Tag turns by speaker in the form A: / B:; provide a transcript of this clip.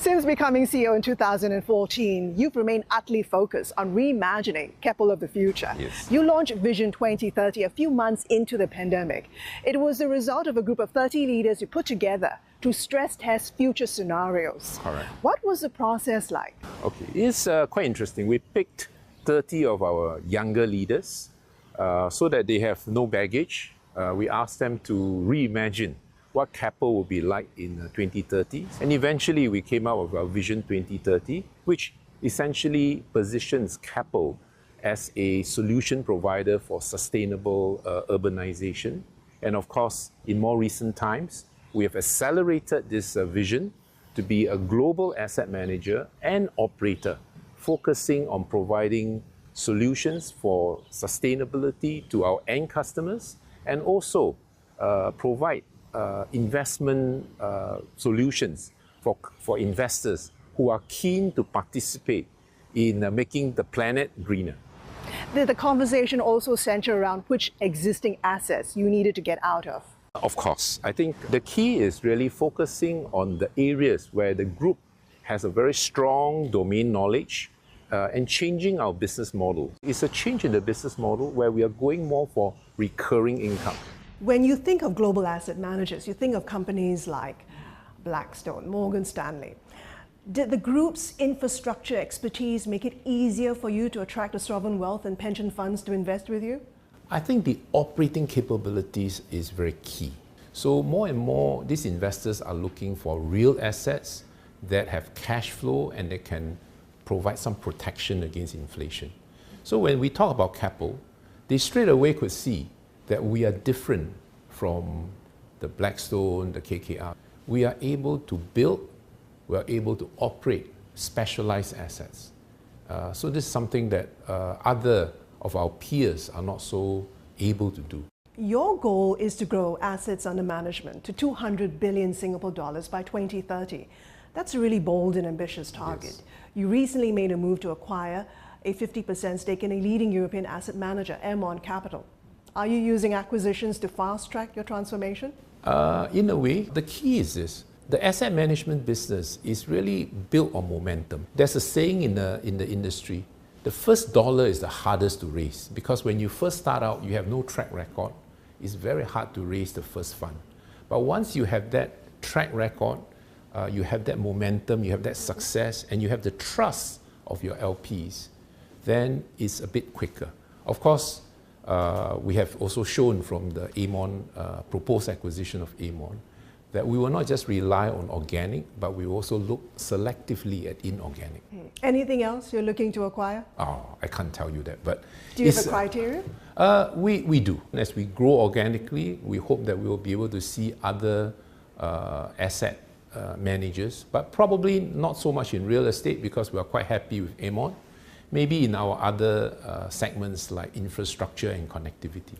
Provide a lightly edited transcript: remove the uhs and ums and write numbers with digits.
A: Since becoming CEO in 2014, you've remained utterly focused on reimagining Keppel of the future.
B: Yes.
A: You launched Vision 2030 a few months into the pandemic. It was the result of a group of 30 leaders you put together to stress test future scenarios.
B: Correct.
A: What was the process like?
B: Okay, it's quite interesting. We picked 30 of our younger leaders so that they have no baggage. We asked them to reimagine what Keppel will be like in 2030. And eventually we came out with our Vision 2030, which essentially positions Keppel as a solution provider for sustainable urbanization. And of course, in more recent times, we have accelerated this vision to be a global asset manager and operator, focusing on providing solutions for sustainability to our end customers and also provide investment solutions for investors who are keen to participate in making the planet greener.
A: The conversation also centered around which existing assets you needed to get out of.
B: Of course, I think the key is really focusing on the areas where the group has a very strong domain knowledge and changing our business model. It's a change in the business model where we are going more for recurring income.
A: When you think of global asset managers, you think of companies like Blackstone, Morgan Stanley. Did the group's infrastructure expertise make it easier for you to attract the sovereign wealth and pension funds to invest with you?
B: I think the operating capabilities is very key. So more and more, these investors are looking for real assets that have cash flow and that can provide some protection against inflation. So when we talk about Keppel, they straight away could see that we are different from the Blackstone, the KKR. We are able to build, we are able to operate specialized assets. So this is something that other of our peers are not so able to do.
A: Your goal is to grow assets under management to 200 billion Singapore dollars by 2030. That's a really bold and ambitious target. Yes. You recently made a move to acquire a 50% stake in a leading European asset manager, Aermont Capital. Are you using acquisitions to fast-track your transformation?
B: In a way, the key is this. The asset management business is really built on momentum. There's a saying in the industry, the first dollar is the hardest to raise because when you first start out, you have no track record. It's very hard to raise the first fund. But once you have that track record, you have that momentum, you have that success, and you have the trust of your LPs, then it's a bit quicker. Of course, we have also shown from the Aermont proposed acquisition of Aermont that we will not just rely on organic, but we will also look selectively at inorganic.
A: Anything else you're looking to acquire?
B: Oh, I can't tell you that, but...
A: Do you have a criteria?
B: We do. As we grow organically, we hope that we will be able to see other asset managers, but probably not so much in real estate because we are quite happy with Aermont. Maybe in our other segments like infrastructure and connectivity.